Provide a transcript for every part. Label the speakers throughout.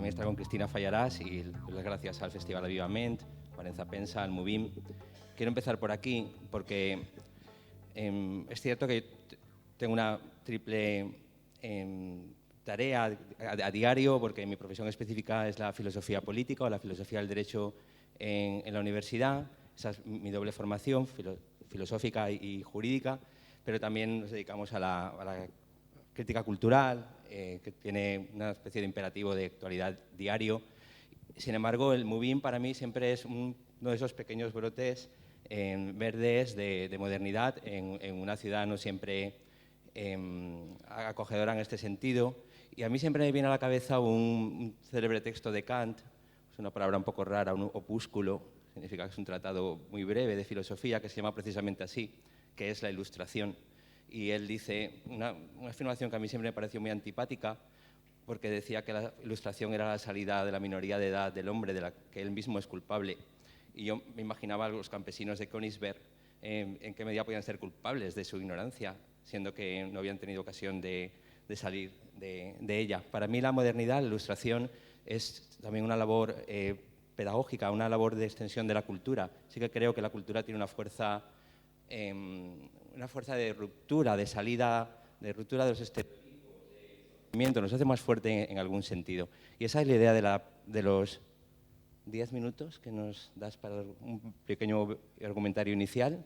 Speaker 1: también estar con Cristina Fallarás y las gracias al Festival Avivament, Valenza Pensa, al Movim. Quiero empezar por aquí porque es cierto que tengo una triple tarea a diario, porque mi profesión específica es la filosofía política o la filosofía del derecho en la universidad. Esa es mi doble formación, filosófica y jurídica, pero también nos dedicamos a la crítica cultural, que tiene una especie de imperativo de actualidad diario. Sin embargo, el Movim para mí siempre es uno de esos pequeños brotes verdes de modernidad en una ciudad no siempre acogedora en este sentido. Y a mí siempre me viene a la cabeza un célebre texto de Kant, es una palabra un poco rara, un opúsculo, significa que es un tratado muy breve de filosofía que se llama precisamente así, que es la Ilustración. Y él dice una afirmación que a mí siempre me pareció muy antipática, porque decía que la Ilustración era la salida de la minoría de edad del hombre, de la que él mismo es culpable. Y yo me imaginaba a los campesinos de Königsberg en qué medida podían ser culpables de su ignorancia, siendo que no habían tenido ocasión de salir de ella. Para mí la modernidad, la Ilustración, es también una labor pedagógica, una labor de extensión de la cultura. Sí que creo que la cultura tiene una fuerza de ruptura, de salida, de ruptura de los estereotipos, nos hace más fuerte en algún sentido. Y esa es la idea de los 10 minutos que nos das para un pequeño argumentario inicial.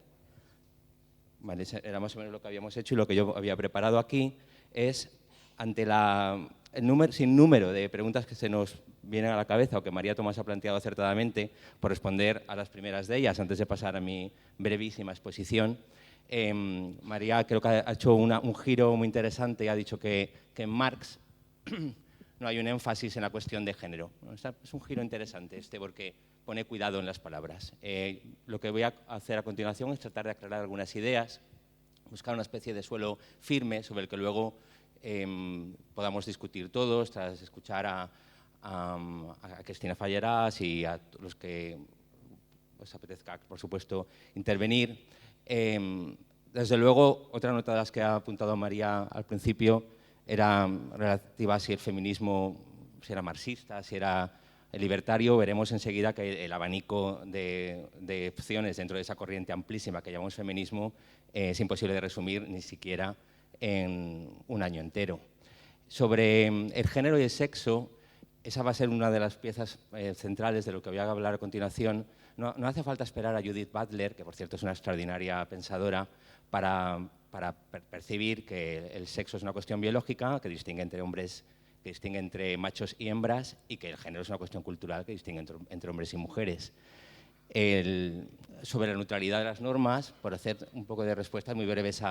Speaker 1: Vale, era más o menos lo que habíamos hecho, y lo que yo había preparado aquí es, ante el sinnúmero de preguntas que se nos vienen a la cabeza o que María Tomás ha planteado acertadamente, por responder a las primeras de ellas antes de pasar a mi brevísima exposición. María creo que ha hecho un giro muy interesante y ha dicho que en Marx no hay un énfasis en la cuestión de género. Es un giro interesante porque pone cuidado en las palabras. Lo que voy a hacer a continuación es tratar de aclarar algunas ideas, buscar una especie de suelo firme sobre el que luego podamos discutir todos, tras escuchar a Cristina Fallarás y a los que os apetezca, por supuesto, intervenir. Desde luego, otra nota de las que ha apuntado María al principio era relativa a si el feminismo si era marxista, si era libertario. Veremos enseguida que el abanico de opciones dentro de esa corriente amplísima que llamamos feminismo es imposible de resumir ni siquiera en un año entero. Sobre el género y el sexo, esa va a ser una de las piezas centrales de lo que voy a hablar a continuación. No hace falta esperar a Judith Butler, que por cierto es una extraordinaria pensadora, para percibir que el sexo es una cuestión biológica que distingue entre hombres, que distingue entre machos y hembras, y que el género es una cuestión cultural que distingue entre hombres y mujeres. Sobre la neutralidad de las normas, por hacer un poco de respuestas muy breves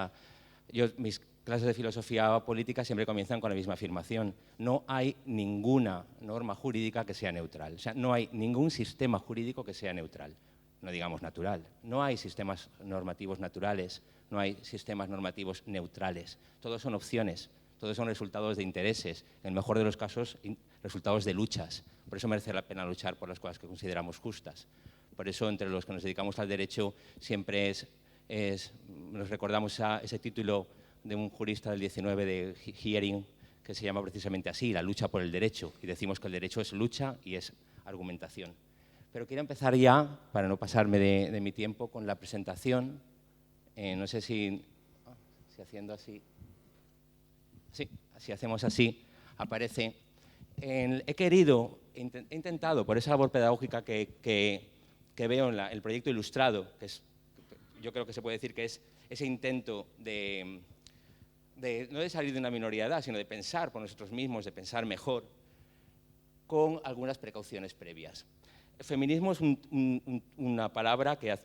Speaker 1: mis clases de filosofía política siempre comienzan con la misma afirmación. No hay ninguna norma jurídica que sea neutral. O sea, no hay ningún sistema jurídico que sea neutral, no digamos natural. No hay sistemas normativos naturales, no hay sistemas normativos neutrales. Todos son opciones, todos son resultados de intereses, en el mejor de los casos, resultados de luchas. Por eso merece la pena luchar por las cosas que consideramos justas. Por eso, entre los que nos dedicamos al derecho, siempre nos recordamos ese título de un jurista del 19 de Hearing, que se llama precisamente así, la lucha por el derecho. Y decimos que el derecho es lucha y es argumentación. Pero quiero empezar ya, para no pasarme de mi tiempo, con la presentación. No sé si haciendo así... Sí, si hacemos así, aparece. He intentado, por esa labor pedagógica que veo en el proyecto ilustrado, que yo creo que se puede decir que es ese intento no de salir de una minoría de edad, sino de pensar por nosotros mismos, de pensar mejor, con algunas precauciones previas. El feminismo es una palabra que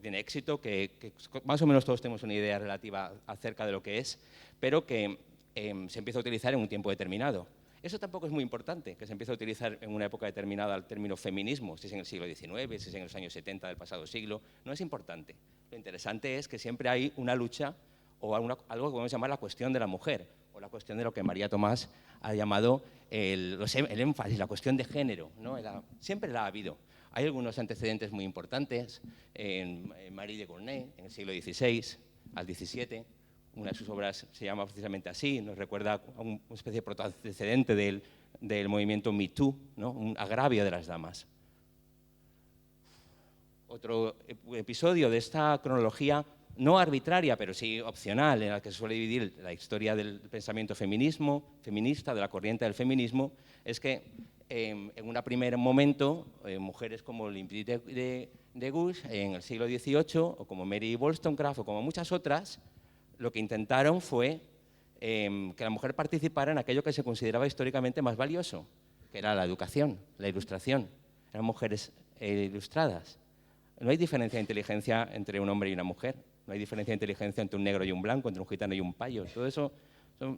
Speaker 1: tiene éxito, que más o menos todos tenemos una idea relativa acerca de lo que es, pero que se empieza a utilizar en un tiempo determinado. Eso tampoco es muy importante, que se empiece a utilizar en una época determinada el término feminismo, si es en el siglo XIX, si es en los años 70 del pasado siglo, no es importante. Lo interesante es que siempre hay una lucha o algo que podemos llamar la cuestión de la mujer, o la cuestión de lo que María Tomás ha llamado el énfasis, la cuestión de género, ¿no? Siempre la ha habido. Hay algunos antecedentes muy importantes, en Marie de Gournay, en el siglo XVI al XVII, una de sus obras se llama precisamente así, nos recuerda a una especie de protoantecedente del del movimiento Me Too, ¿no? Un agravio de las damas. Otro episodio de esta cronología, no arbitraria, pero sí opcional, en la que se suele dividir la historia del pensamiento feminista, de la corriente del feminismo, es que en un primer momento, mujeres como Olympe de Gouges en el siglo XVIII, o como Mary Wollstonecraft, o como muchas otras, lo que intentaron fue que la mujer participara en aquello que se consideraba históricamente más valioso, que era la educación, la ilustración. Eran mujeres ilustradas. No hay diferencia de inteligencia entre un hombre y una mujer. No hay diferencia de inteligencia entre un negro y un blanco, entre un gitano y un payo. Todo eso, no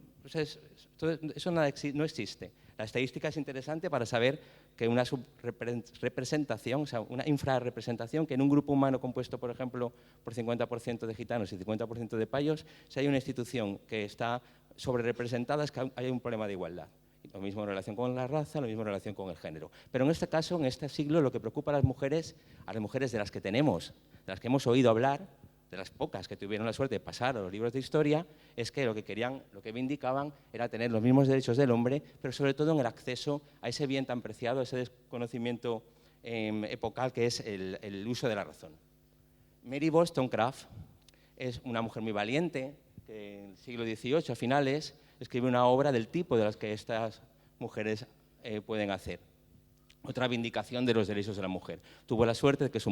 Speaker 1: existe. La estadística es interesante para saber que una subrepresentación, o sea, una infrarrepresentación, que en un grupo humano compuesto, por ejemplo, por 50% de gitanos y 50% de payos, si hay una institución que está sobrerepresentada, es que hay un problema de igualdad. Lo mismo en relación con la raza, lo mismo en relación con el género. Pero en este caso, en este siglo, lo que preocupa a las mujeres de las que tenemos, de las que hemos oído hablar, de las pocas que tuvieron la suerte de pasar a los libros de historia, es que lo que vindicaban era tener los mismos derechos del hombre, pero sobre todo en el acceso a ese bien tan preciado, ese desconocimiento epocal que es el uso de la razón. Mary Wollstonecraft es una mujer muy valiente, que en el siglo XVIII, a finales, escribe una obra del tipo de las que estas mujeres pueden hacer. Otra vindicación de los derechos de la mujer. Tuvo la suerte de que su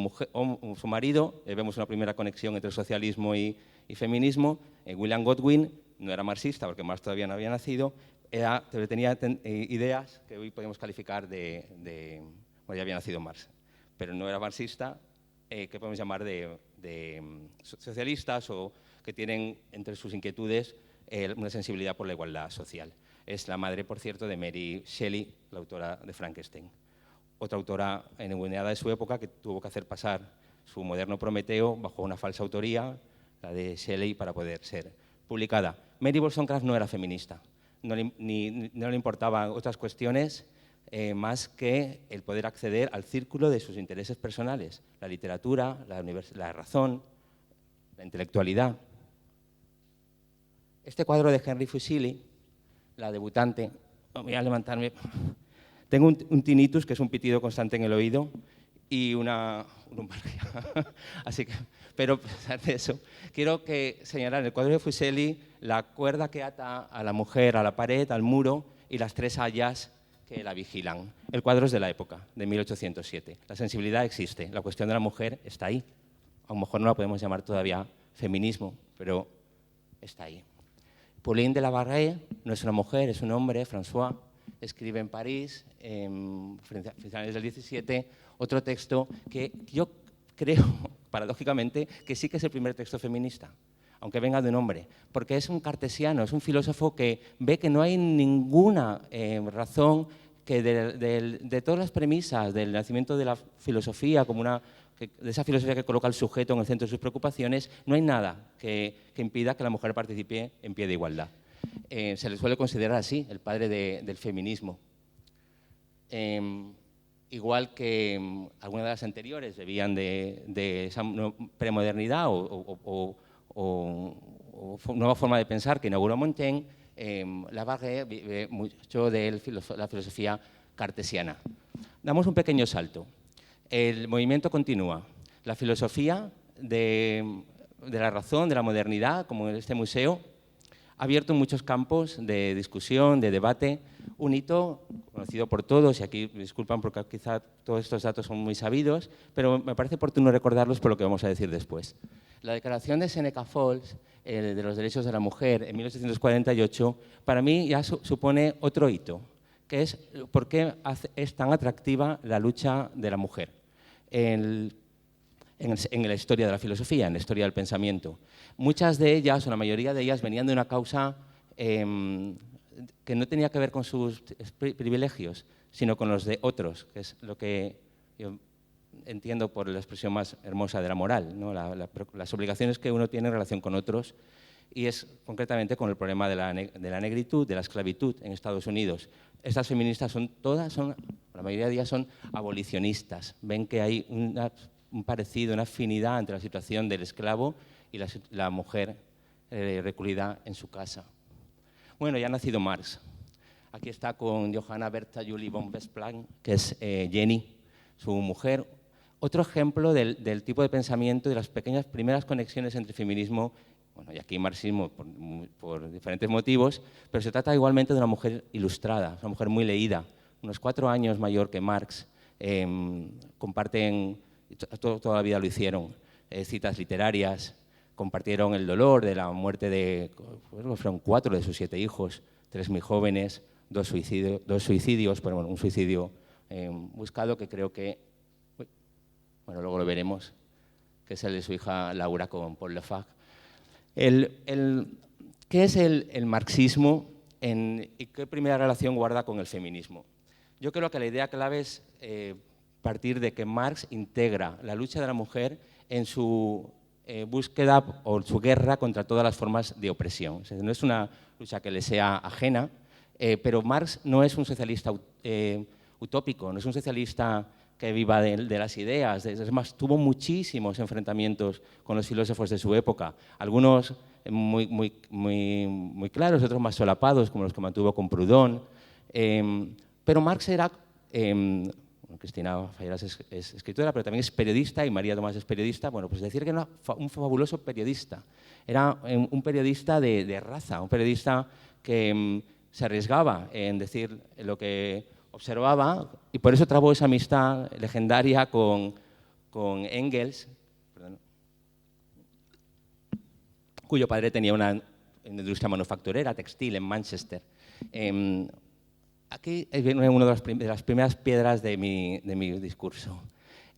Speaker 1: marido, vemos una primera conexión entre socialismo y feminismo, William Godwin, no era marxista porque Marx todavía no había nacido, tenía ideas que hoy podemos calificar bueno, ya había nacido Marx, pero no era marxista, que podemos llamar de socialistas o que tienen entre sus inquietudes una sensibilidad por la igualdad social. Es la madre, por cierto, de Mary Shelley, la autora de Frankenstein. Otra autora enguineada de su época que tuvo que hacer pasar su moderno Prometeo bajo una falsa autoría, la de Shelley, para poder ser publicada. Mary Wollstonecraft no era feminista, no le importaban otras cuestiones más que el poder acceder al círculo de sus intereses personales, la literatura, la razón, la intelectualidad. Este cuadro de Henry Fuseli, la debutante, voy a levantarme. Tengo un tinnitus, que es un pitido constante en el oído, y una lumbalgia. Así que, pero a pesar de eso, quiero señalar en el cuadro de Fuseli la cuerda que ata a la mujer a la pared, al muro, y las tres hayas que la vigilan. El cuadro es de la época, de 1807. La sensibilidad existe, la cuestión de la mujer está ahí. A lo mejor no la podemos llamar todavía feminismo, pero está ahí. Pauline de la Barre no es una mujer, es un hombre, François. Escribe en París, a finales del 17, otro texto que yo creo, paradójicamente, que sí que es el primer texto feminista, aunque venga de un hombre, porque es un cartesiano, es un filósofo que ve que no hay ninguna razón que de todas las premisas del nacimiento de la filosofía, de esa filosofía que coloca al sujeto en el centro de sus preocupaciones, no hay nada que impida que la mujer participe en pie de igualdad. Se le suele considerar así, el padre del feminismo. Igual que algunas de las anteriores bebían de esa premodernidad o nueva forma de pensar que inauguró Montaigne, la Barre vive mucho de la filosofía cartesiana. Damos un pequeño salto. El movimiento continúa. La filosofía de la razón, de la modernidad, como en este museo, ha abierto muchos campos de discusión, de debate, un hito conocido por todos, y aquí me disculpan porque quizá todos estos datos son muy sabidos, pero me parece oportuno recordarlos por lo que vamos a decir después. La declaración de Seneca Falls de los derechos de la mujer en 1848, para mí ya supone otro hito, que es por qué es tan atractiva la lucha de la mujer en la historia de la filosofía, en la historia del pensamiento. Muchas de ellas, o la mayoría de ellas, venían de una causa que no tenía que ver con sus privilegios, sino con los de otros, que es lo que yo entiendo por la expresión más hermosa de la moral, ¿no? Las obligaciones que uno tiene en relación con otros, y es concretamente con el problema de la negritud, de la esclavitud en Estados Unidos. Estas feministas la mayoría de ellas son abolicionistas, ven que hay un parecido, una afinidad entre la situación del esclavo y la mujer recluida en su casa. Bueno, ya ha nacido Marx. Aquí está con Johanna Bertha Julie von Westphal, que es Jenny, su mujer. Otro ejemplo del tipo de pensamiento y de las pequeñas primeras conexiones entre feminismo, bueno, y aquí marxismo por diferentes motivos, pero se trata igualmente de una mujer ilustrada, una mujer muy leída, unos 4 años mayor que Marx, comparten, toda la vida lo hicieron, citas literarias, compartieron el dolor de la muerte de, fueron 4 de sus 7 hijos, 3 muy jóvenes, 2 suicidios, pero bueno, un suicidio buscado que creo que, bueno, luego lo veremos, que es el de su hija Laura con Paul Lefebvre. ¿Qué es el marxismo y qué primera relación guarda con el feminismo? Yo creo que la idea clave es partir de que Marx integra la lucha de la mujer en su búsqueda o su guerra contra todas las formas de opresión. O sea, no es una lucha que le sea ajena, pero Marx no es un socialista utópico, no es un socialista que viva de las ideas. Es más, tuvo muchísimos enfrentamientos con los filósofos de su época, algunos muy claros, otros más solapados, como los que mantuvo con Proudhon. Pero Marx era, Cristina Falleras es escritora, pero también es periodista, y María Tomás es periodista. Bueno, pues decir que era un fabuloso periodista. Era un periodista de raza, un periodista que se arriesgaba en decir lo que observaba, y por eso trabó esa amistad legendaria con Engels, cuyo padre tenía una industria manufacturera, textil, en Manchester. Aquí viene una de las primeras piedras de mi discurso.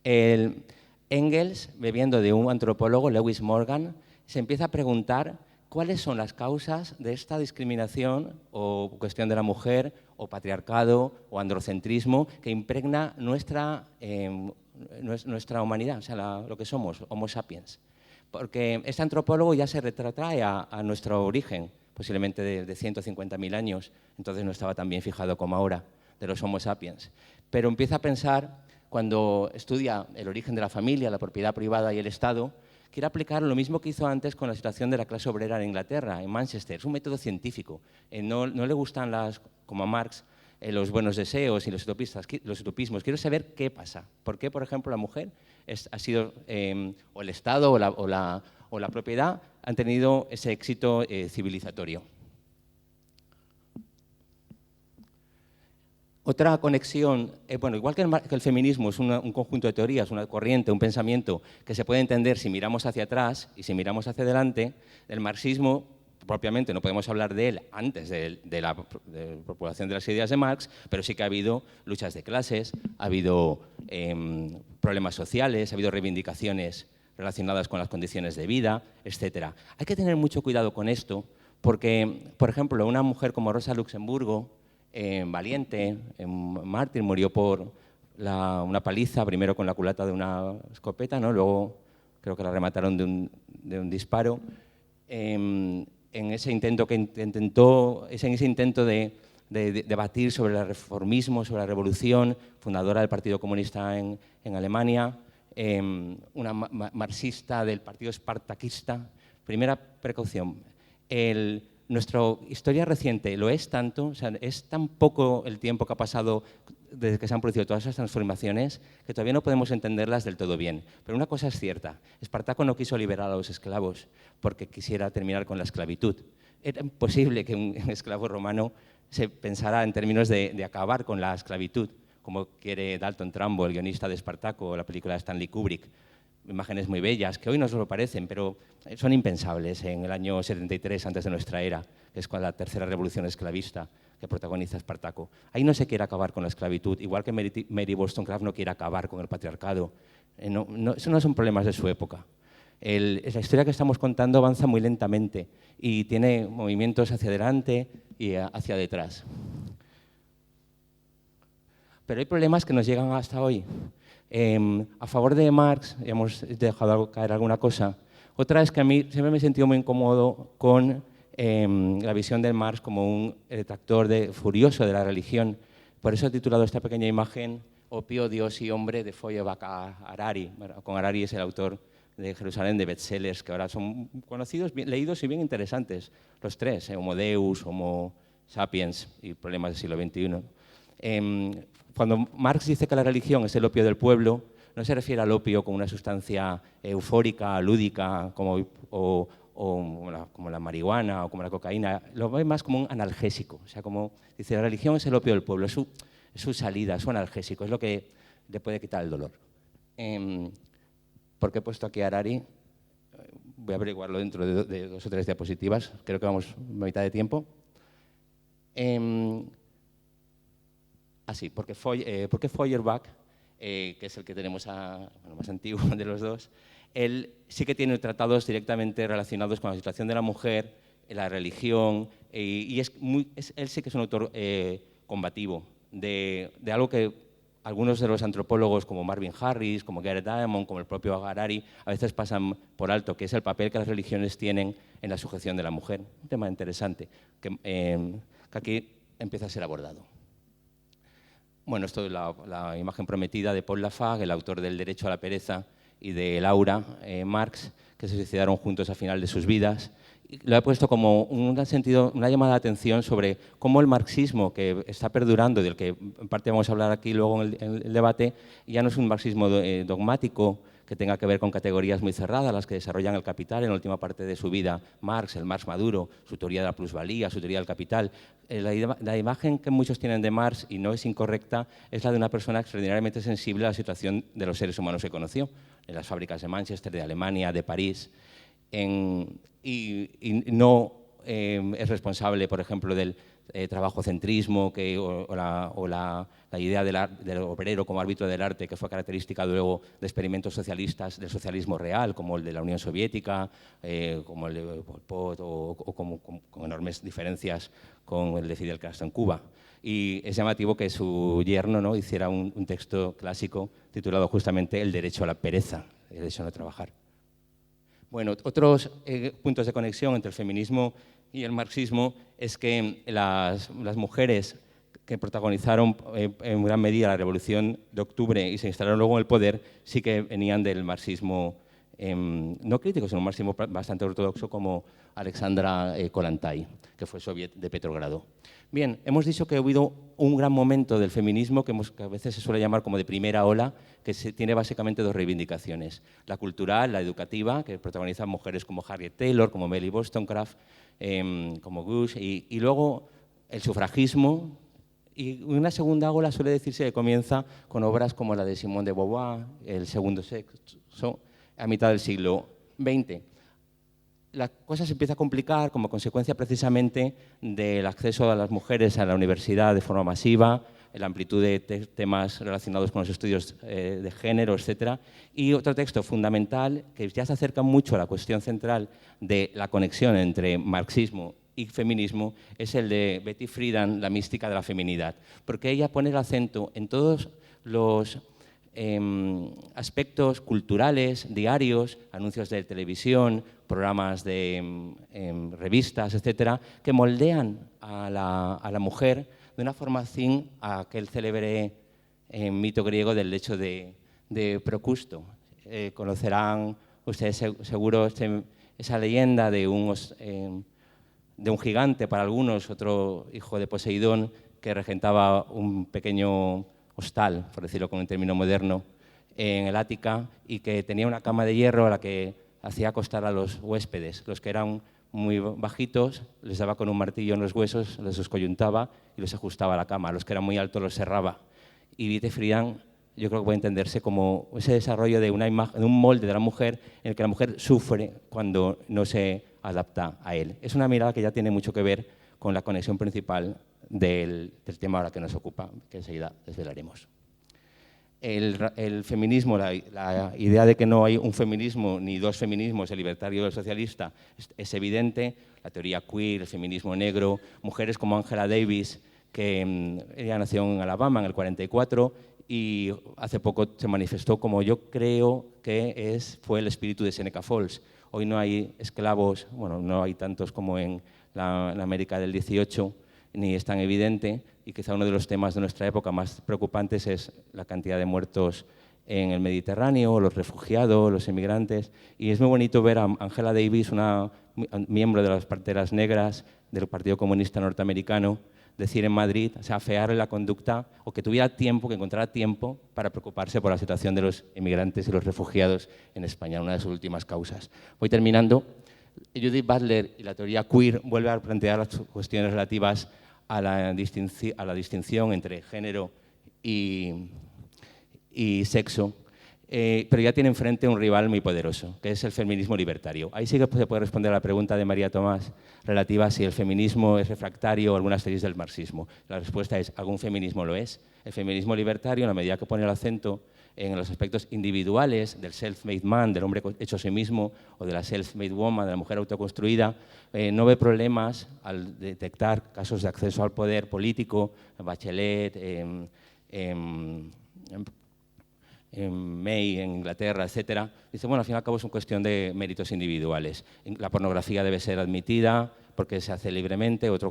Speaker 1: Engels, bebiendo de un antropólogo, Lewis Morgan, se empieza a preguntar cuáles son las causas de esta discriminación o cuestión de la mujer, o patriarcado, o androcentrismo, que impregna nuestra humanidad, o sea, lo que somos, Homo sapiens. Porque este antropólogo ya se retrotrae a nuestro origen, posiblemente de 150.000 años, entonces no estaba tan bien fijado como ahora, de los Homo sapiens. Pero empieza a pensar, cuando estudia el origen de la familia, la propiedad privada y el Estado, quiere aplicar lo mismo que hizo antes con la situación de la clase obrera en Inglaterra, en Manchester. Es un método científico. No le gustan, como a Marx, los buenos deseos y los utopismos. Quiero saber qué pasa. ¿Por qué, por ejemplo, la mujer ha sido, o el Estado o la propiedad han tenido ese éxito civilizatorio? Otra conexión, bueno, igual que el feminismo es un conjunto de teorías, una corriente, un pensamiento que se puede entender si miramos hacia atrás y si miramos hacia adelante, el marxismo, propiamente no podemos hablar de él antes de la propagación de las ideas de Marx, pero sí que ha habido luchas de clases, ha habido problemas sociales, ha habido reivindicaciones relacionadas con las condiciones de vida, etc. Hay que tener mucho cuidado con esto porque, por ejemplo, una mujer como Rosa Luxemburgo, valiente, mártir, murió por una paliza, primero con la culata de una escopeta, ¿no? Luego creo que la remataron de un disparo. En ese intento de debatir sobre el reformismo, sobre la revolución, fundadora del Partido Comunista en Alemania, una marxista del Partido Espartaquista. Primera precaución, nuestra historia reciente lo es tanto, o sea, es tan poco el tiempo que ha pasado desde que se han producido todas esas transformaciones que todavía no podemos entenderlas del todo bien. Pero una cosa es cierta, Espartaco no quiso liberar a los esclavos porque quisiera terminar con la esclavitud. Era imposible que un esclavo romano se pensara en términos de acabar con la esclavitud, como quiere Dalton Trumbo, el guionista de Espartaco, o la película de Stanley Kubrick. Imágenes muy bellas, que hoy no se lo parecen, pero son impensables en el año 73 antes de nuestra era, que es la tercera revolución esclavista que protagoniza Espartaco. Ahí no se quiere acabar con la esclavitud, igual que Mary Wollstonecraft no quiere acabar con el patriarcado. Eso no son problemas de su época. La historia que estamos contando avanza muy lentamente y tiene movimientos hacia adelante y hacia detrás. Pero hay problemas que nos llegan hasta hoy. A favor de Marx, hemos dejado caer alguna cosa. Otra es que a mí siempre me he sentido muy incómodo con la visión de Marx como un detractor furioso de la religión. Por eso he titulado esta pequeña imagen Opio, Dios y Hombre, de Feuerbach a Harari. Con Harari es el autor de Jerusalén, de bestsellers, que ahora son conocidos, leídos y bien interesantes. Los tres, Homo Deus, Homo Sapiens y problemas del siglo XXI. Cuando Marx dice que la religión es el opio del pueblo, no se refiere al opio como una sustancia eufórica, lúdica, como la marihuana o como la cocaína, lo ve más como un analgésico. O sea, como dice, la religión es el opio del pueblo, es su salida, es su analgésico, es lo que le puede quitar el dolor. ¿Por qué he puesto aquí a Harari? Voy a averiguarlo dentro de 2 o 3 diapositivas, creo que vamos a mitad de tiempo. ¿Por qué Feuerbach, que es el que tenemos más antiguo de los dos, él sí que tiene tratados directamente relacionados con la situación de la mujer, la religión, y él sí que es un autor combativo de algo que algunos de los antropólogos como Marvin Harris, como Gareth Diamond, como el propio Harari, a veces pasan por alto, que es el papel que las religiones tienen en la sujeción de la mujer. Un tema interesante que aquí empieza a ser abordado. Bueno, esto es la imagen prometida de Paul Lafargue, el autor del Derecho a la pereza, y de Laura Marx, que se suicidaron juntos al final de sus vidas. Lo he puesto como una llamada de atención sobre cómo el marxismo que está perdurando, del que en parte vamos a hablar aquí luego en el debate, ya no es un marxismo dogmático que tenga que ver con categorías muy cerradas, las que desarrollan el capital en la última parte de su vida, Marx, el Marx maduro, su teoría de la plusvalía, su teoría del capital. La imagen que muchos tienen de Marx, y no es incorrecta, es la de una persona extraordinariamente sensible a la situación de los seres humanos que conoció, en las fábricas de Manchester, de Alemania, de París, y no es responsable, por ejemplo, del trabajocentrismo o la idea del obrero como árbitro del arte, que fue característica luego de experimentos socialistas del socialismo real, como el de la Unión Soviética, como el de Pol Pot, o con enormes diferencias con el de Fidel Castro en Cuba. Y es llamativo que su yerno, ¿no?, hiciera un texto clásico titulado justamente El derecho a la pereza, el derecho a no trabajar. Bueno, otros puntos de conexión entre el feminismo y el marxismo es que las mujeres que protagonizaron en gran medida la Revolución de Octubre y se instalaron luego en el poder, sí que venían del marxismo no crítico, sino un marxismo bastante ortodoxo, como Alexandra Kollontai, que fue soviet de Petrogrado. Bien, hemos dicho que ha habido un gran momento del feminismo que a veces se suele llamar como de primera ola, que tiene básicamente 2 reivindicaciones: la cultural, la educativa, que protagonizan mujeres como Harriet Taylor, como Mary Wollstonecraft, como Gush, y luego el sufragismo. Y una segunda ola suele decirse que comienza con obras como la de Simone de Beauvoir, El segundo sexo, a mitad del siglo XX. La cosa se empieza a complicar como consecuencia precisamente del acceso a las mujeres a la universidad de forma masiva, la amplitud de temas relacionados con los estudios de género, etc. Y otro texto fundamental, que ya se acerca mucho a la cuestión central de la conexión entre marxismo y feminismo, es el de Betty Friedan, La mística de la feminidad, porque ella pone el acento en todos los aspectos culturales, diarios, anuncios de televisión, programas de revistas, etcétera, que moldean a la mujer de una forma afín a aquel célebre mito griego del lecho de Procusto. Conocerán ustedes seguro esa leyenda de un gigante para algunos, otro hijo de Poseidón, que regentaba un pequeño hostal, por decirlo con un término moderno, en el Ática, y que tenía una cama de hierro a la que hacía acostar a los huéspedes. Los que eran muy bajitos les daba con un martillo en los huesos, les descoyuntaba y los ajustaba a la cama. A los que eran muy altos los cerraba. Y Betty Friedan, yo creo que puede entenderse como ese desarrollo de una imagen, de un molde de la mujer en el que la mujer sufre cuando no se adapta a él. Es una mirada que ya tiene mucho que ver con la conexión principal del tema ahora que nos ocupa, que enseguida desvelaremos. El feminismo, la idea de que no hay un feminismo ni 2 feminismos, el libertario y el socialista, es evidente. La teoría queer, el feminismo negro, mujeres como Angela Davis, que ella nació en Alabama en el 44 y hace poco se manifestó como yo creo que fue el espíritu de Seneca Falls. Hoy no hay esclavos, bueno, no hay tantos como en la América del 18, ni es tan evidente, y quizá uno de los temas de nuestra época más preocupantes es la cantidad de muertos en el Mediterráneo, los refugiados, los inmigrantes, y es muy bonito ver a Angela Davis, una miembro de las Panteras Negras del Partido Comunista Norteamericano, decir en Madrid, o sea, afearle la conducta, o que tuviera tiempo, que encontrara tiempo para preocuparse por la situación de los inmigrantes y los refugiados en España, una de sus últimas causas. Voy terminando. Judith Butler y la teoría queer vuelve a plantear las cuestiones relativas a la distinción entre género y sexo, pero ya tiene enfrente un rival muy poderoso, que es el feminismo libertario. Ahí sí que se puede responder a la pregunta de María Tomás relativa a si el feminismo es refractario a algunas teorías del marxismo. La respuesta es, algún feminismo lo es. El feminismo libertario, en la medida que pone el acento en los aspectos individuales del self-made man, del hombre hecho a sí mismo, o de la self-made woman, de la mujer autoconstruida, no ve problemas al detectar casos de acceso al poder político, Bachelet, May en Inglaterra, etcétera. Dice, bueno, al fin y al cabo es una cuestión de méritos individuales. La pornografía debe ser admitida porque se hace libremente, otra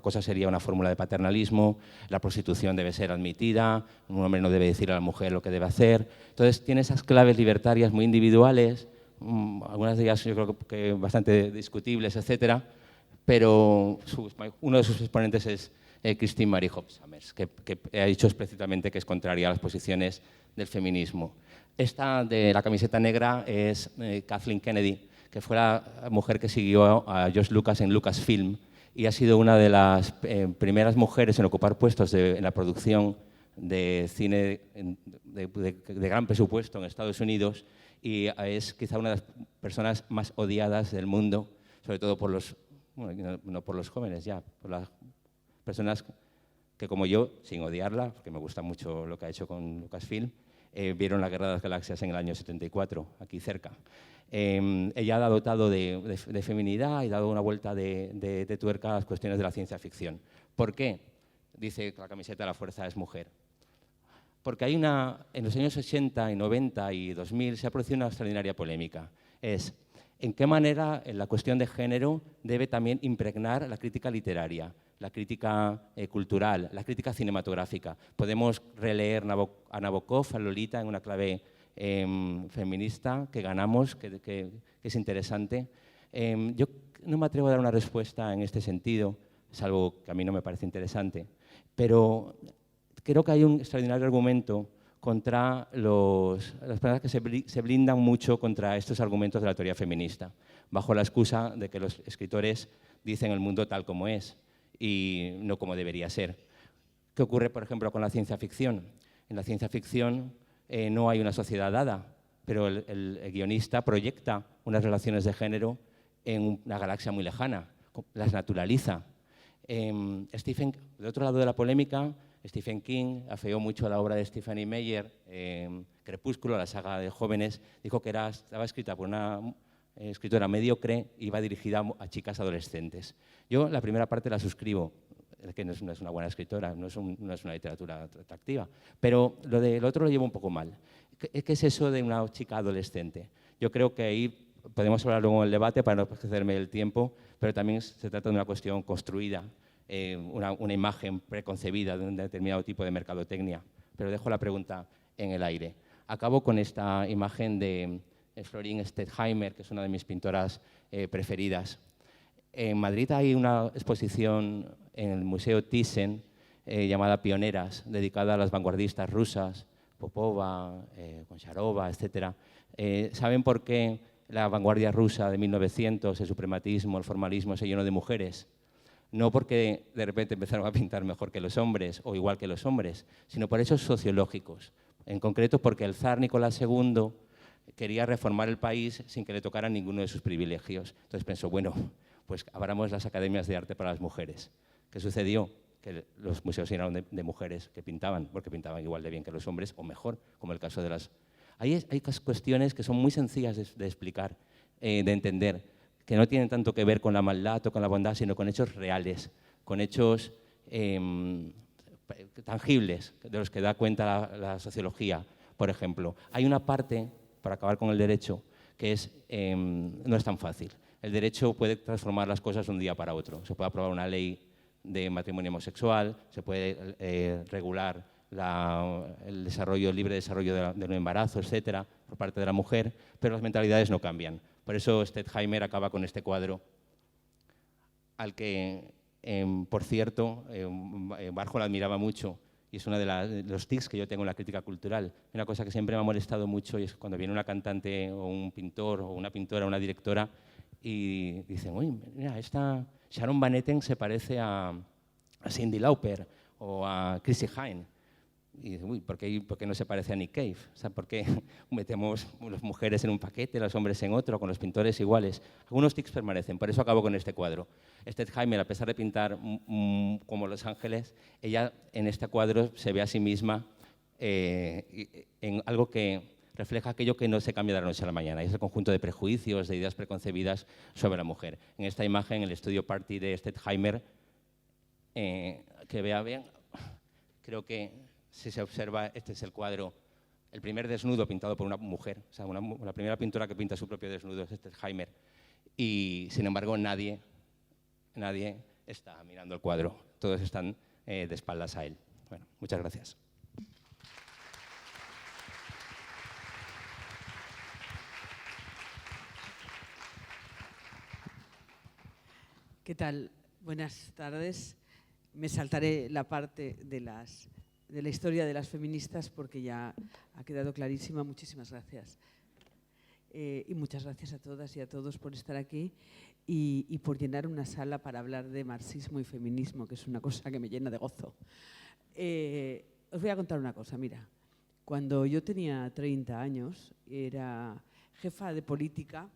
Speaker 1: cosa sería una fórmula de paternalismo, la prostitución debe ser admitida, un hombre no debe decir a la mujer lo que debe hacer. Entonces tiene esas claves libertarias muy individuales, algunas de ellas yo creo que bastante discutibles, etcétera, pero uno de sus exponentes es Christine Marie Hobsbawm, que ha dicho explícitamente que es contraria a las posiciones del feminismo. Esta de la camiseta negra es Kathleen Kennedy, que fue la mujer que siguió a George Lucas en Lucasfilm y ha sido una de las primeras mujeres en ocupar puestos en la producción de cine de gran presupuesto en Estados Unidos, y es quizá una de las personas más odiadas del mundo, sobre todo por los, bueno, no por los jóvenes ya, por las personas que como yo, sin odiarla, porque me gusta mucho lo que ha hecho con Lucasfilm, vieron la Guerra de las Galaxias en el año 74, aquí cerca. Ella ha dotado de feminidad y dado una vuelta de tuerca a las cuestiones de la ciencia ficción. ¿Por qué? Dice que la camiseta de la fuerza es mujer. Porque hay en los años 80 y 90 y 2000 se ha producido una extraordinaria polémica. Es en qué manera la cuestión de género debe también impregnar la crítica literaria, la crítica cultural, la crítica cinematográfica. Podemos releer a Nabokov, a Lolita, en una clave feminista que ganamos, que es interesante. Yo no me atrevo a dar una respuesta en este sentido, salvo que a mí no me parece interesante, pero creo que hay un extraordinario argumento contra las personas que se blindan mucho contra estos argumentos de la teoría feminista, bajo la excusa de que los escritores dicen el mundo tal como es y no como debería ser. ¿Qué ocurre, por ejemplo, con la ciencia ficción? En la ciencia ficción no hay una sociedad dada, pero el guionista proyecta unas relaciones de género en una galaxia muy lejana, las naturaliza. Del otro lado de la polémica, Stephen King afeó mucho la obra de Stephenie Meyer, Crepúsculo, la saga de jóvenes, dijo que estaba escrita por una escritora mediocre y iba dirigida a chicas adolescentes. Yo la primera parte la suscribo, que no es una buena escritora, no es una literatura atractiva, pero lo otro lo llevo un poco mal. ¿Qué es eso de una chica adolescente? Yo creo que ahí podemos hablar luego en el debate para no excederme el tiempo, pero también se trata de una cuestión construida, una imagen preconcebida de un determinado tipo de mercadotecnia. Pero dejo la pregunta en el aire. Acabo con esta imagen de Florine Stettheimer, que es una de mis pintoras preferidas. En Madrid hay una exposición en el Museo Thyssen llamada Pioneras, dedicada a las vanguardistas rusas, Popova, Goncharova, etc. ¿Saben por qué la vanguardia rusa de 1900, el suprematismo, el formalismo, se llenó de mujeres? No porque de repente empezaron a pintar mejor que los hombres o igual que los hombres, sino por hechos sociológicos. En concreto porque el zar Nicolás II quería reformar el país sin que le tocaran ninguno de sus privilegios. Entonces pensó, bueno, pues abramos las academias de arte para las mujeres. ¿Qué sucedió? Que los museos se llenaron de mujeres que pintaban, porque pintaban igual de bien que los hombres o mejor, como el caso de las... Hay cuestiones que son muy sencillas de explicar, de entender, que no tienen tanto que ver con la maldad o con la bondad, sino con hechos reales, con hechos tangibles de los que da cuenta la sociología, por ejemplo. Hay una parte, para acabar con el derecho, que no es tan fácil. El derecho puede transformar las cosas de un día para otro. Se puede aprobar una ley de matrimonio homosexual, se puede regular el libre desarrollo de un embarazo, etcétera, por parte de la mujer, pero las mentalidades no cambian. Por eso Stettheimer acaba con este cuadro, al que, por cierto, Warhol admiraba mucho, y es uno de los tics que yo tengo en la crítica cultural. Una cosa que siempre me ha molestado mucho y es cuando viene una cantante o un pintor o una pintora o una directora y dicen, uy, mira, esta Sharon Van Etten se parece a Cyndi Lauper o a Chrissie Hynde. Y dice, uy, ¿por qué no se parece a Nick Cave? O sea, ¿por qué metemos las mujeres en un paquete, los hombres en otro, con los pintores iguales? Algunos tics permanecen, por eso acabo con este cuadro. Stettheimer, a pesar de pintar como Los Ángeles, ella en este cuadro se ve a sí misma en algo que refleja aquello que no se cambia de la noche a la mañana, y es el conjunto de prejuicios, de ideas preconcebidas sobre la mujer. En esta imagen, el estudio party de Stettheimer, que vea bien, creo que si se observa, este es el cuadro, el primer desnudo pintado por una mujer, o sea, la primera pintora que pinta su propio desnudo es Stettheimer, y sin embargo nadie está mirando el cuadro, todos están de espaldas a él. Bueno, muchas gracias.
Speaker 2: ¿Qué tal? Buenas tardes. Me saltaré la parte de la historia de las feministas porque ya ha quedado clarísima. Muchísimas gracias. Y muchas gracias a todas y a todos por estar aquí y por llenar una sala para hablar de marxismo y feminismo, que es una cosa que me llena de gozo. Os voy a contar una cosa, mira. Cuando yo tenía 30 años, era jefa de política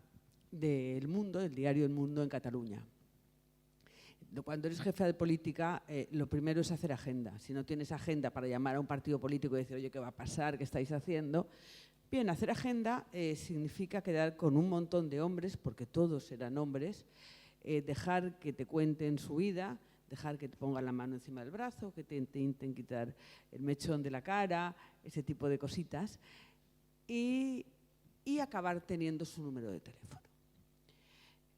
Speaker 2: del Mundo, del diario El Mundo en Cataluña. Cuando eres jefa de política, lo primero es hacer agenda. Si no tienes agenda para llamar a un partido político y decir, oye, ¿qué va a pasar? ¿Qué estáis haciendo? Bien, hacer agenda significa quedar con un montón de hombres, porque todos eran hombres, dejar que te cuenten su vida, dejar que te pongan la mano encima del brazo, que te intenten quitar el mechón de la cara, ese tipo de cositas, y acabar teniendo su número de teléfono.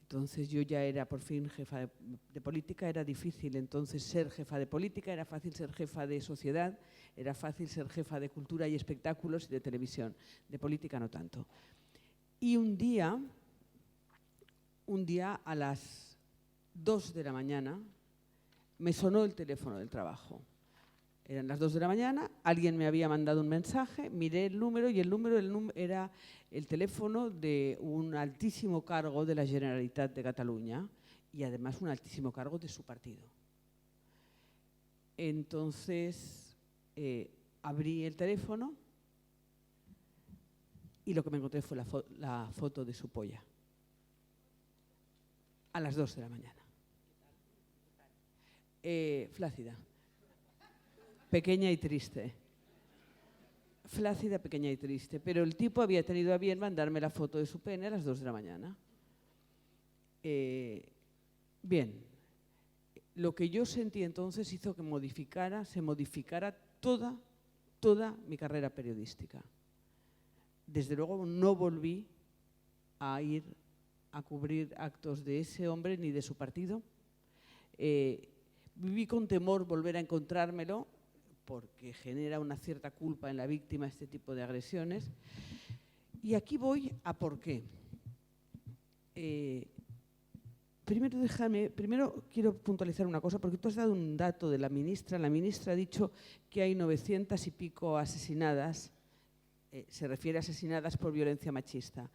Speaker 2: Entonces yo ya era por fin jefa de política, era difícil entonces ser jefa de política, era fácil ser jefa de sociedad, era fácil ser jefa de cultura y espectáculos y de televisión, de política no tanto. Y un día a las 2 de la mañana me sonó el teléfono del trabajo. Eran las 2 de la mañana, alguien me había mandado un mensaje, miré el número y el número era el teléfono de un altísimo cargo de la Generalitat de Cataluña y además un altísimo cargo de su partido. Entonces abrí el teléfono y lo que me encontré fue la foto de su polla. A las 2 de la mañana. Flácida. Pequeña y triste. Flácida, pequeña y triste. Pero el tipo había tenido a bien mandarme la foto de su pene a las 2 de la mañana. Bien. Lo que yo sentí entonces hizo que se modificara toda mi carrera periodística. Desde luego no volví a ir a cubrir actos de ese hombre ni de su partido. Viví con temor volver a encontrármelo, porque genera una cierta culpa en la víctima este tipo de agresiones. Y aquí voy a por qué. Primero quiero puntualizar una cosa, porque tú has dado un dato de la ministra. La ministra ha dicho que hay 900 y pico asesinadas, se refiere a asesinadas por violencia machista.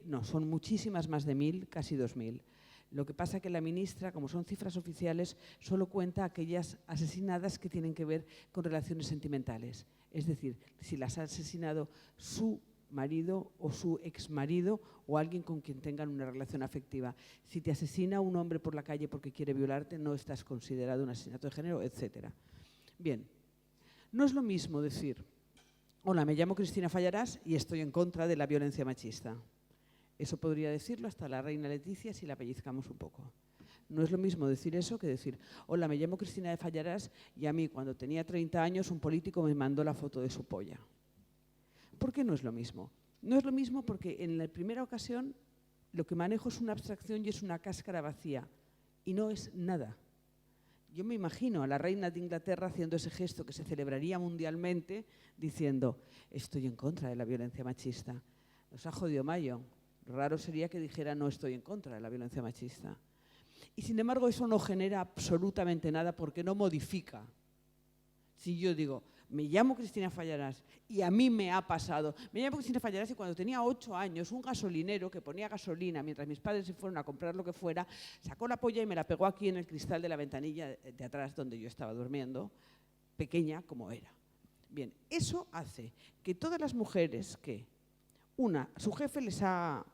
Speaker 2: No, son muchísimas más de 1.000, casi 2.000. Lo que pasa es que la ministra, como son cifras oficiales, solo cuenta aquellas asesinadas que tienen que ver con relaciones sentimentales. Es decir, si las ha asesinado su marido o su exmarido o alguien con quien tengan una relación afectiva. Si te asesina un hombre por la calle porque quiere violarte, no estás considerado un asesinato de género, etc. Bien, no es lo mismo decir, hola, me llamo Cristina Fallarás y estoy en contra de la violencia machista. Eso podría decirlo hasta la reina Leticia si la pellizcamos un poco. No es lo mismo decir eso que decir, hola, me llamo Cristina de Fallarás y a mí cuando tenía 30 años un político me mandó la foto de su polla. ¿Por qué no es lo mismo? No es lo mismo porque en la primera ocasión lo que manejo es una abstracción y es una cáscara vacía y no es nada. Yo me imagino a la reina de Inglaterra haciendo ese gesto que se celebraría mundialmente diciendo, estoy en contra de la violencia machista. Nos ha jodido Mayo. Raro sería que dijera no estoy en contra de la violencia machista. Y sin embargo eso no genera absolutamente nada porque no modifica. Si yo digo, me llamo Cristina Fallarás y a mí me ha pasado. Me llamo Cristina Fallarás y cuando tenía 8 años, un gasolinero que ponía gasolina mientras mis padres se fueron a comprar lo que fuera, sacó la polla y me la pegó aquí en el cristal de la ventanilla de atrás donde yo estaba durmiendo, pequeña como era. Bien, eso hace que todas las mujeres que, su jefe les ha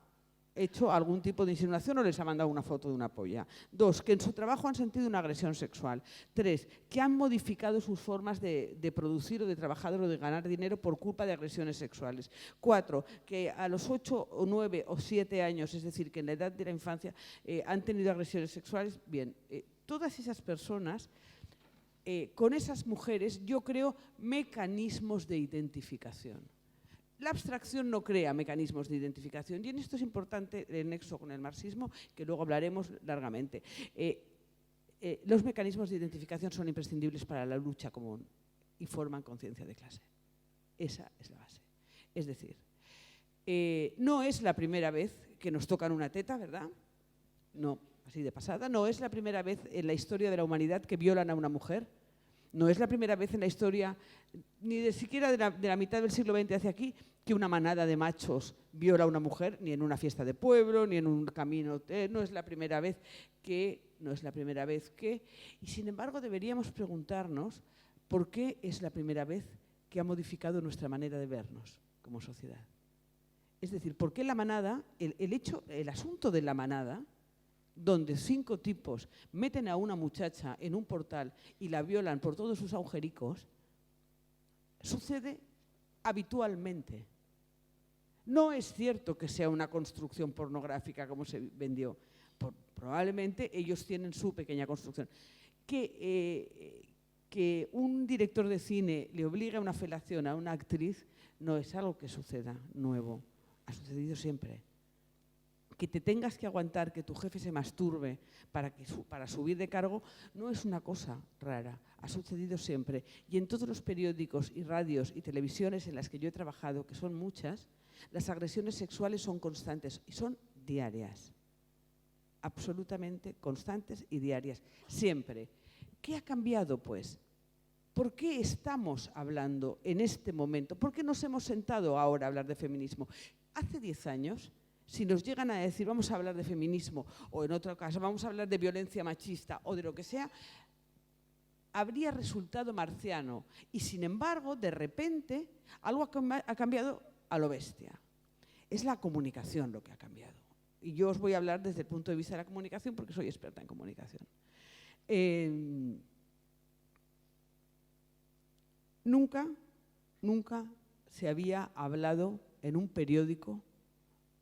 Speaker 2: hecho algún tipo de insinuación o les ha mandado una foto de una polla. 2, que en su trabajo han sentido una agresión sexual. 3, que han modificado sus formas de producir o de trabajar o de ganar dinero por culpa de agresiones sexuales. 4, que a los 8 o 9 o 7 años, es decir, que en la edad de la infancia han tenido agresiones sexuales. Bien, todas esas personas, con esas mujeres, yo creo mecanismos de identificación. La abstracción no crea mecanismos de identificación y en esto es importante el nexo con el marxismo, que luego hablaremos largamente. Los mecanismos de identificación son imprescindibles para la lucha común y forman conciencia de clase. Esa es la base. Es decir, no es la primera vez que nos tocan una teta, ¿verdad? No, así de pasada. No es la primera vez en la historia de la humanidad que violan a una mujer. No es la primera vez en la historia, ni de siquiera de la mitad del siglo XX hacia aquí, que una manada de machos viola a una mujer, ni en una fiesta de pueblo, ni en un camino. No es la primera vez que, y sin embargo deberíamos preguntarnos por qué es la primera vez que ha modificado nuestra manera de vernos como sociedad. Es decir, ¿por qué la manada, el asunto de la manada, donde 5 tipos meten a una muchacha en un portal y la violan por todos sus agujericos, sucede habitualmente? No es cierto que sea una construcción pornográfica como se vendió. Probablemente ellos tienen su pequeña construcción. Que un director de cine le obligue a una felación a una actriz no es algo que suceda nuevo. Ha sucedido siempre. Que te tengas que aguantar que tu jefe se masturbe para subir de cargo no es una cosa rara, ha sucedido siempre. Y en todos los periódicos y radios y televisiones en las que yo he trabajado, que son muchas, las agresiones sexuales son constantes y son diarias, absolutamente constantes y diarias, siempre. ¿Qué ha cambiado, pues? ¿Por qué estamos hablando en este momento? ¿Por qué nos hemos sentado ahora a hablar de feminismo? Hace 10 años... Si nos llegan a decir vamos a hablar de feminismo o en otro caso vamos a hablar de violencia machista o de lo que sea, habría resultado marciano. Y sin embargo, de repente, algo ha cambiado a lo bestia. Es la comunicación lo que ha cambiado. Y yo os voy a hablar desde el punto de vista de la comunicación porque soy experta en comunicación. Nunca se había hablado en un periódico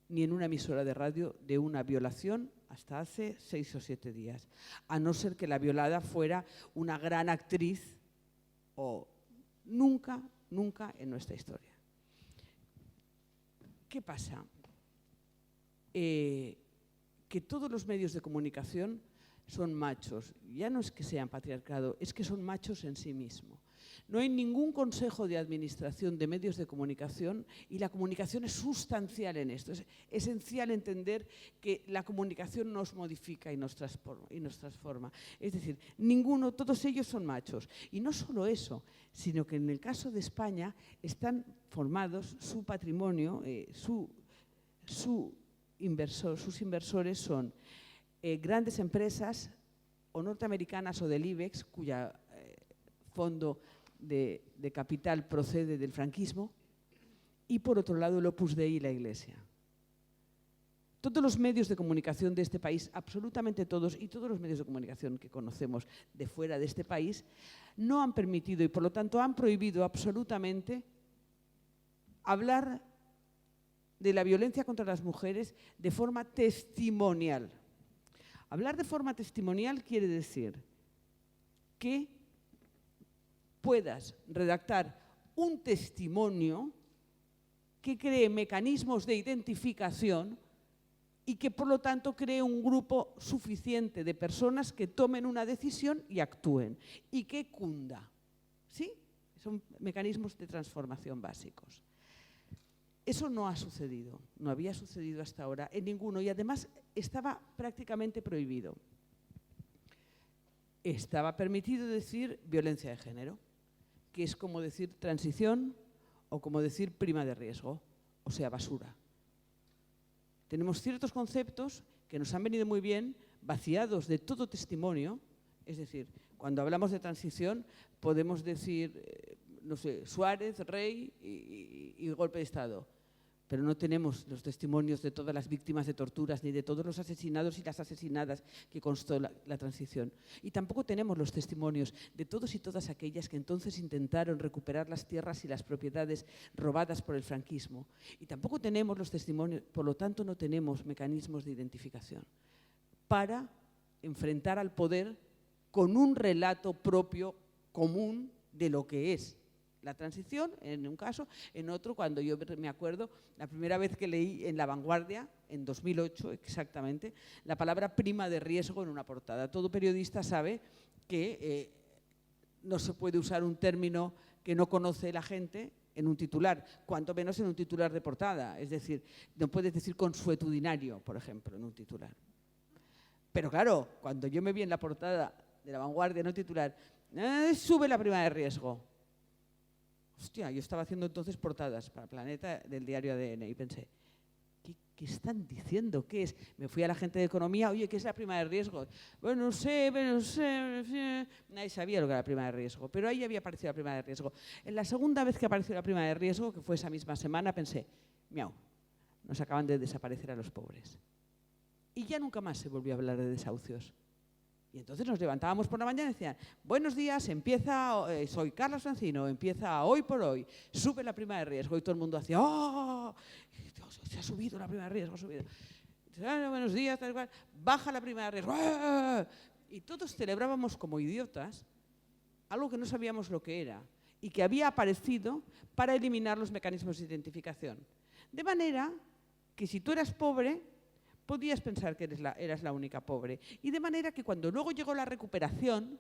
Speaker 2: ni en una emisora de radio de una violación hasta hace 6 o 7 días, a no ser que la violada fuera una gran actriz o nunca en nuestra historia. ¿Qué pasa? Que todos los medios de comunicación son machos. Ya no es que sean patriarcado, es que son machos en sí mismos. No hay ningún consejo de administración de medios de comunicación y la comunicación es sustancial en esto. Es esencial entender que la comunicación nos modifica y nos transforma. Es decir, todos ellos son machos. Y no solo eso, sino que en el caso de España están formados, su patrimonio, sus inversores son grandes empresas o norteamericanas o del IBEX, cuya fondo de capital procede del franquismo, y por otro lado el Opus Dei y la Iglesia. Todos los medios de comunicación de este país, absolutamente todos, y todos los medios de comunicación que conocemos de fuera de este país, no han permitido y por lo tanto han prohibido absolutamente hablar de la violencia contra las mujeres de forma testimonial. Hablar de forma testimonial quiere decir que puedas redactar un testimonio que cree mecanismos de identificación y que por lo tanto cree un grupo suficiente de personas que tomen una decisión y actúen y que cunda. ¿Sí? Son mecanismos de transformación básicos. Eso no ha sucedido, no había sucedido hasta ahora en ninguno y además estaba prácticamente prohibido. Estaba permitido decir violencia de género, que es como decir transición o como decir prima de riesgo, o sea, basura. Tenemos ciertos conceptos que nos han venido muy bien, vaciados de todo testimonio, es decir, cuando hablamos de transición podemos decir, no sé, Suárez, Rey y golpe de Estado. Pero no tenemos los testimonios de todas las víctimas de torturas ni de todos los asesinados y las asesinadas que constó la transición. Y tampoco tenemos los testimonios de todos y todas aquellas que entonces intentaron recuperar las tierras y las propiedades robadas por el franquismo. Y tampoco tenemos los testimonios, por lo tanto no tenemos mecanismos de identificación para enfrentar al poder con un relato propio común de lo que es la transición, en un caso, en otro, cuando yo me acuerdo, la primera vez que leí en La Vanguardia, en 2008 exactamente, la palabra prima de riesgo en una portada. Todo periodista sabe que no se puede usar un término que no conoce la gente en un titular, cuanto menos en un titular de portada. Es decir, no puedes decir consuetudinario, por ejemplo, en un titular. Pero claro, cuando yo me vi en la portada de La Vanguardia, no titular, sube la prima de riesgo. Hostia, yo estaba haciendo entonces portadas para Planeta del diario ADN y pensé, ¿qué están diciendo? ¿Qué es? Me fui a la gente de economía, oye, ¿qué es la prima de riesgo? Bueno, no sé, nadie sabía lo que era la prima de riesgo, pero ahí había aparecido la prima de riesgo. En la segunda vez que apareció la prima de riesgo, que fue esa misma semana, pensé, miau, nos acaban de desaparecer a los pobres. Y ya nunca más se volvió a hablar de desahucios. Y entonces nos levantábamos por la mañana y decían, buenos días, empieza, soy Carlos Francino, empieza hoy por hoy, sube la prima de riesgo. Y todo el mundo hacía, ¡oh! Dios, se ha subido la prima de riesgo, ha subido. Buenos días, tal cual, baja la prima de riesgo. ¡Ah! Y todos celebrábamos como idiotas algo que no sabíamos lo que era y que había aparecido para eliminar los mecanismos de identificación. De manera que si tú eras pobre, podías pensar que eras la única pobre. Y de manera que cuando luego llegó la recuperación,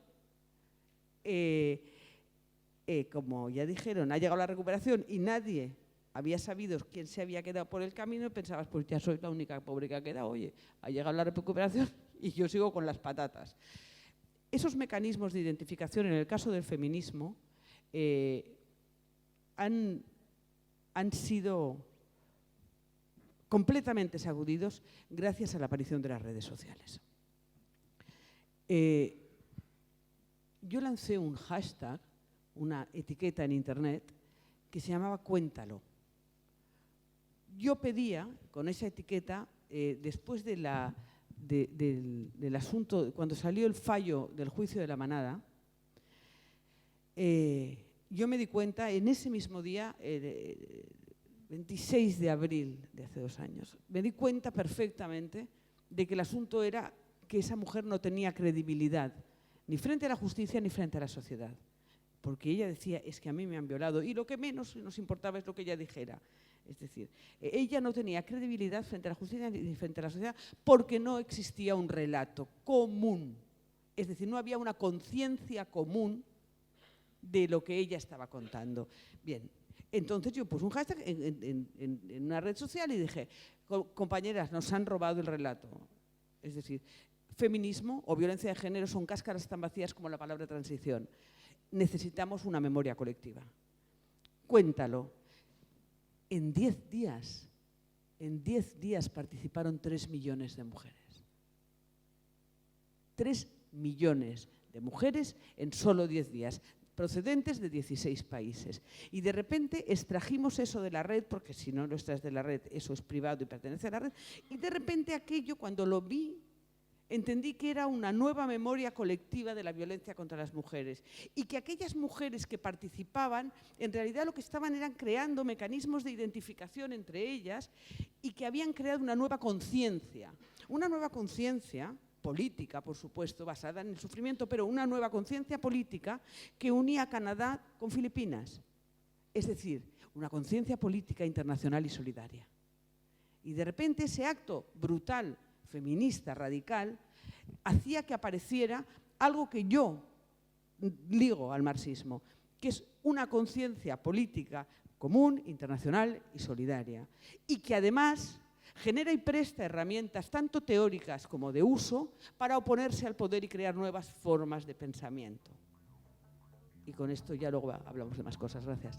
Speaker 2: como ya dijeron, ha llegado la recuperación y nadie había sabido quién se había quedado por el camino, pensabas, pues ya soy la única pobre que ha quedado, oye, ha llegado la recuperación y yo sigo con las patatas. Esos mecanismos de identificación, en el caso del feminismo, han sido completamente sacudidos gracias a la aparición de las redes sociales. Yo lancé un hashtag, una etiqueta en internet que se llamaba Cuéntalo. Yo pedía con esa etiqueta, después del asunto, cuando salió el fallo del juicio de la manada, yo me di cuenta en ese mismo día, 26 de abril de hace 2 años, me di cuenta perfectamente de que el asunto era que esa mujer no tenía credibilidad, ni frente a la justicia ni frente a la sociedad. Porque ella decía, es que a mí me han violado, y lo que menos nos importaba es lo que ella dijera. Es decir, ella no tenía credibilidad frente a la justicia ni frente a la sociedad porque no existía un relato común. Es decir, no había una conciencia común de lo que ella estaba contando. Bien. Entonces yo puse un hashtag en una red social y dije, compañeras, nos han robado el relato. Es decir, feminismo o violencia de género son cáscaras tan vacías como la palabra transición. Necesitamos una memoria colectiva. Cuéntalo. En 10 días participaron 3 millones de mujeres. 3 millones de mujeres en solo 10 días. Procedentes de 16 países. Y de repente extrajimos eso de la red, porque si no lo extraes de la red, eso es privado y pertenece a la red, y de repente aquello, cuando lo vi, entendí que era una nueva memoria colectiva de la violencia contra las mujeres y que aquellas mujeres que participaban, en realidad lo que estaban eran creando mecanismos de identificación entre ellas y que habían creado una nueva conciencia política, por supuesto, basada en el sufrimiento, pero una nueva conciencia política que unía a Canadá con Filipinas. Es decir, una conciencia política internacional y solidaria. Y de repente ese acto brutal, feminista, radical, hacía que apareciera algo que yo ligo al marxismo, que es una conciencia política común, internacional y solidaria. Y que además genera y presta herramientas tanto teóricas como de uso para oponerse al poder y crear nuevas formas de pensamiento. Y con esto ya luego hablamos de más cosas. Gracias.